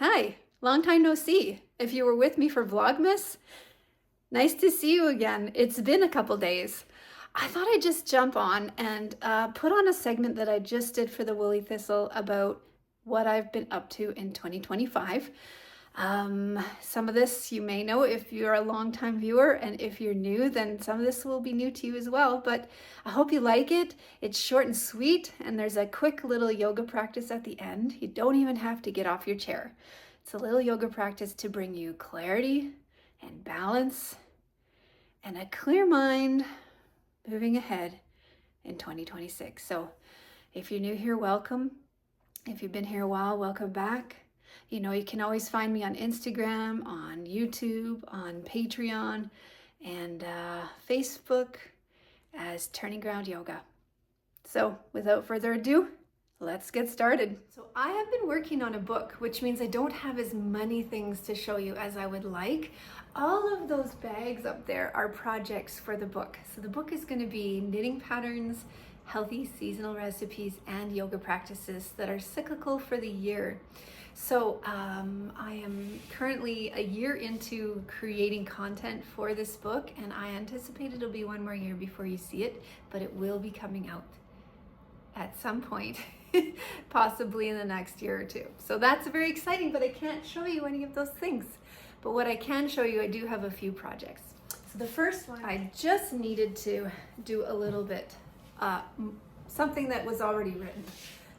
Hi, long time no see. If you were with me for Vlogmas, nice to see you again. It's been a couple days. I thought I'd just jump on and put on a segment that I just did for the Woolly Thistle about what I've been up to in 2025. Some of this you may know if you're a longtime viewer, and if you're new, then some of this will be new to you as well, but I hope you like it. It's short and sweet, and there's a quick little yoga practice at the end. You don't even have to get off your chair. It's a little yoga practice to bring you clarity and balance and a clear mind moving ahead in 2026. So if you're new here, welcome. If you've been here a while, welcome back. You know, you can always find me on Instagram, on YouTube, on Patreon, and Facebook as Turning Ground Yoga. So without further ado, let's get started. So I have been working on a book, which means I don't have as many things to show you as I would like. All of those bags up there are projects for the book. So the book is going to be knitting patterns, healthy seasonal recipes, and yoga practices that are cyclical for the year. So I am currently a year into creating content for this book, and I anticipate it'll be one more year before you see it, but it will be coming out at some point, possibly in the next year or two. So that's very exciting, but I can't show you any of those things. But what I can show you, I do have a few projects. So the first one, I just needed to do a little bit, something that was already written.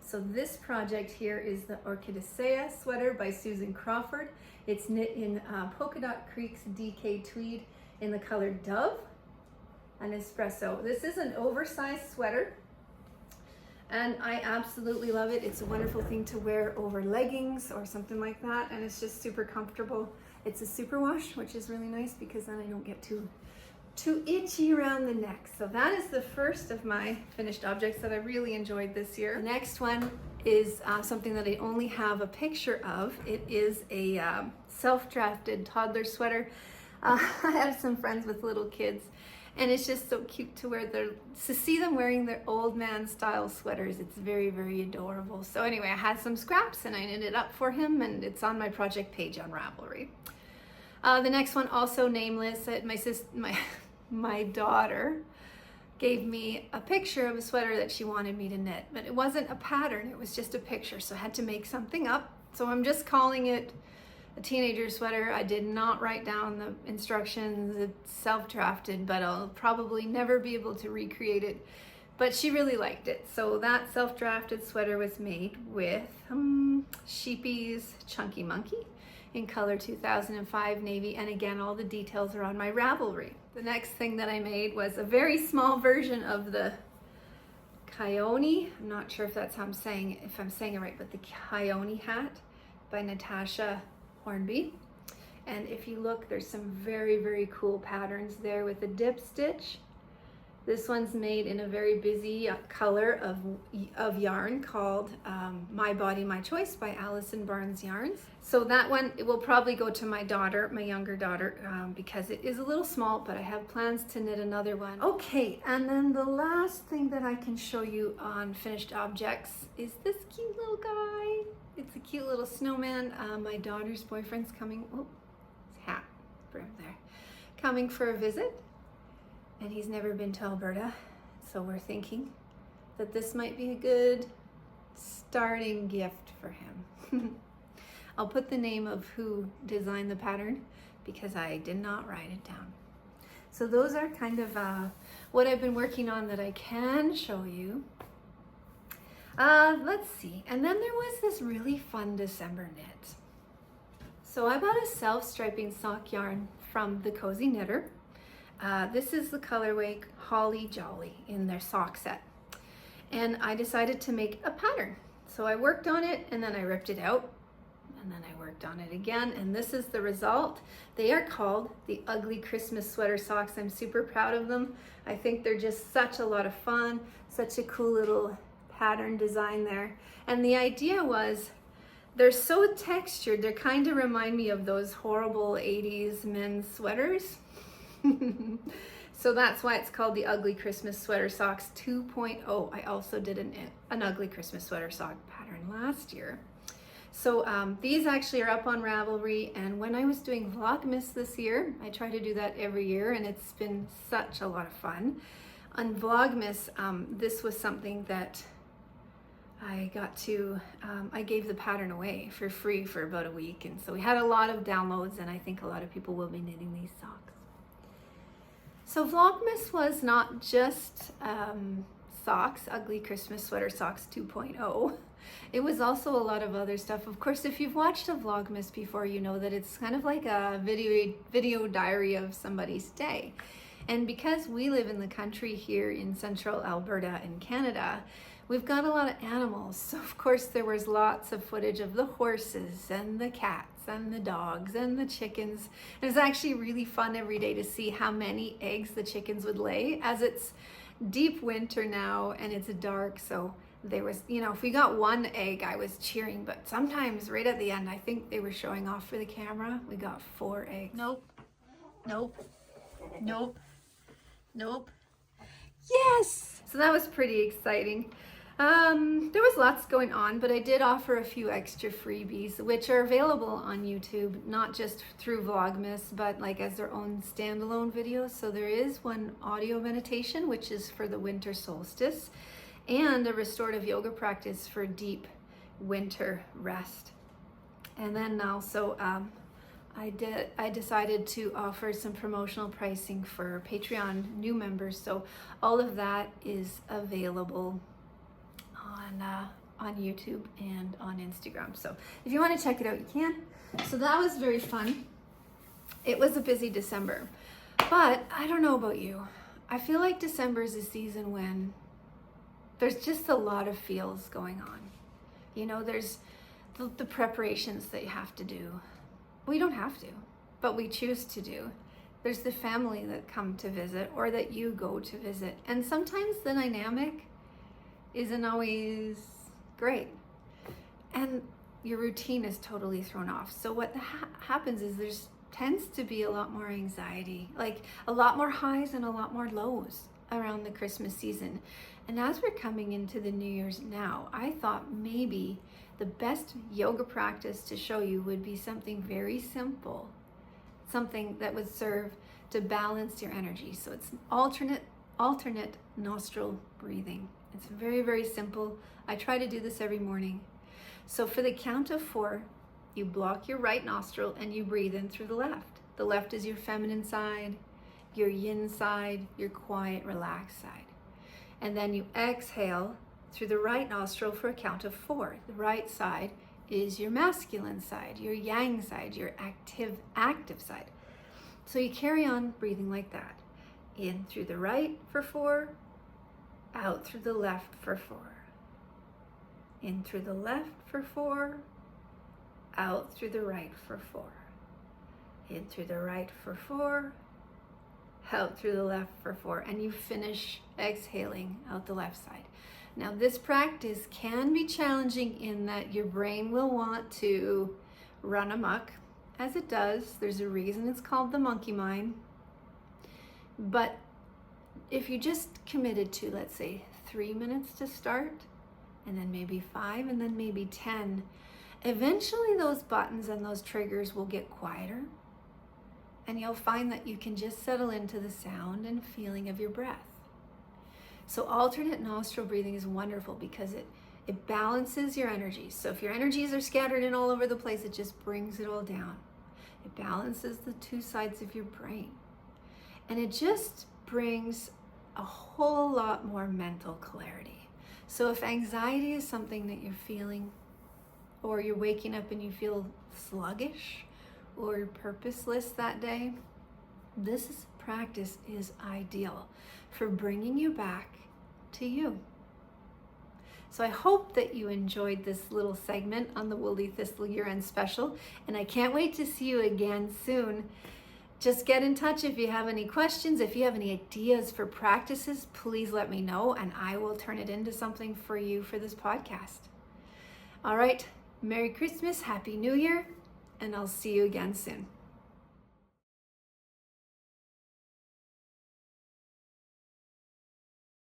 So this project here is the Orchidacea sweater by Susan Crawford. It's knit in Polka Dot Creek's DK tweed in the color Dove and Espresso. This is an oversized sweater, and I absolutely love it. It's a wonderful thing to wear over leggings or something like that, and it's just super comfortable. It's a superwash, which is really nice because then I don't get too itchy around the neck. So that is the first of my finished objects that I really enjoyed this year. The next one is something that I only have a picture of. It is a self-drafted toddler sweater. I have some friends with little kids, and it's just so cute to see them wearing their old man style sweaters. It's very, very adorable. So anyway, I had some scraps and I knit it up for him, and it's on my project page on Ravelry. The next one, also nameless. My daughter gave me a picture of a sweater that she wanted me to knit, but it wasn't a pattern, it was just a picture, so I had to make something up. So I'm just calling it a teenager sweater. I did not write down the instructions. It's self-drafted, but I'll probably never be able to recreate it. But she really liked it. So that self-drafted sweater was made with Sheepy's Chunky Monkey in color 2005 navy, and again, all the details are on my Ravelry. The next thing that I made was a very small version of the Coyote. I'm not sure if that's how I'm saying it right, but the Coyote hat by Natasha Hornby. And if you look, there's some very, very cool patterns there with the dip stitch. This one's made in a very busy color of yarn called My Body, My Choice by Allison Barnes Yarns. So that one, it will probably go to my daughter, my younger daughter, because it is a little small, but I have plans to knit another one. Okay, and then the last thing that I can show you on finished objects is this cute little guy. It's a cute little snowman. My daughter's boyfriend's coming, oh, his hat, brim there, coming for a visit. And he's never been to Alberta, so we're thinking that this might be a good starting gift for him. I'll put the name of who designed the pattern because I did not write it down. So those are kind of what I've been working on that I can show you. Let's see, and then there was this really fun December knit. So I bought a self-striping sock yarn from the Cozy Knitter. This is the colorway Holly Jolly in their sock set. And I decided to make a pattern. So I worked on it, and then I ripped it out, and then I worked on it again, and this is the result. They are called the Ugly Christmas Sweater Socks. I'm super proud of them. I think they're just such a lot of fun, such a cool little pattern design there. And the idea was, they're so textured, they kind of remind me of those horrible 80s men's sweaters. So that's why it's called the Ugly Christmas Sweater Socks 2.0. I also did an Ugly Christmas Sweater Sock pattern last year. So these actually are up on Ravelry, and when I was doing Vlogmas this year, I try to do that every year, and it's been such a lot of fun. On Vlogmas, this was something that I got to, I gave the pattern away for free for about a week, and so we had a lot of downloads, and I think a lot of people will be knitting these socks. So Vlogmas was not just socks, ugly Christmas sweater socks 2.0. It was also a lot of other stuff. Of course, if you've watched a Vlogmas before, you know that it's kind of like a video diary of somebody's day. And because we live in the country here in central Alberta in Canada, we've got a lot of animals. So of course there was lots of footage of the horses and the cats and the dogs and the chickens. It was actually really fun every day to see how many eggs the chickens would lay, as it's deep winter now and it's dark. So there was, you know, if we got one egg, I was cheering, but sometimes right at the end, I think they were showing off for the camera, we got 4 eggs. Nope, nope, nope, nope. Yes! So that was pretty exciting. There was lots going on, but I did offer a few extra freebies, which are available on YouTube, not just through Vlogmas, but like as their own standalone videos. So there is one audio meditation, which is for the winter solstice, and a restorative yoga practice for deep winter rest. And then also I decided to offer some promotional pricing for Patreon new members. So all of that is available on YouTube and on Instagram. So if you want to check it out, you can. So that was very fun. It was a busy December, but I don't know about you. I feel like December is a season when there's just a lot of feels going on. You know, there's the preparations that you have to do. We don't have to, but we choose to do. There's the family that come to visit or that you go to visit. And sometimes the dynamic isn't always great. And your routine is totally thrown off. So what happens is there's tends to be a lot more anxiety, like a lot more highs and a lot more lows around the Christmas season. And as we're coming into the New Year's now, I thought maybe the best yoga practice to show you would be something very simple, something that would serve to balance your energy. So it's alternate nostril breathing. It's very, very simple. I try to do this every morning. So for the count of 4, you block your right nostril and you breathe in through the left. The left is your feminine side, your yin side, your quiet, relaxed side. And then you exhale through the right nostril for a count of 4. The right side is your masculine side, your yang side, your active side. So you carry on breathing like that. In through the right for 4, out through the left for 4. In through the left for 4, out through the right for 4. In through the right for 4, out through the left for 4. And you finish exhaling out the left side. Now this practice can be challenging in that your brain will want to run amok, as it does. There's a reason it's called the monkey mind. But if you just committed to, let's say, 3 minutes to start, and then maybe 5, and then maybe 10, eventually those buttons and those triggers will get quieter, and you'll find that you can just settle into the sound and feeling of your breath. So alternate nostril breathing is wonderful because it balances your energies. So if your energies are scattered and all over the place, it just brings it all down. It balances the 2 sides of your brain. And it just brings a whole lot more mental clarity. So if anxiety is something that you're feeling, or you're waking up and you feel sluggish or purposeless that day, this practice is ideal for bringing you back to you. So I hope that you enjoyed this little segment on the Woolly Thistle year-end special, and I can't wait to see you again soon. Just get in touch if you have any questions. If you have any ideas for practices, please let me know and I will turn it into something for you for this podcast. All right, Merry Christmas, Happy New Year, and I'll see you again soon.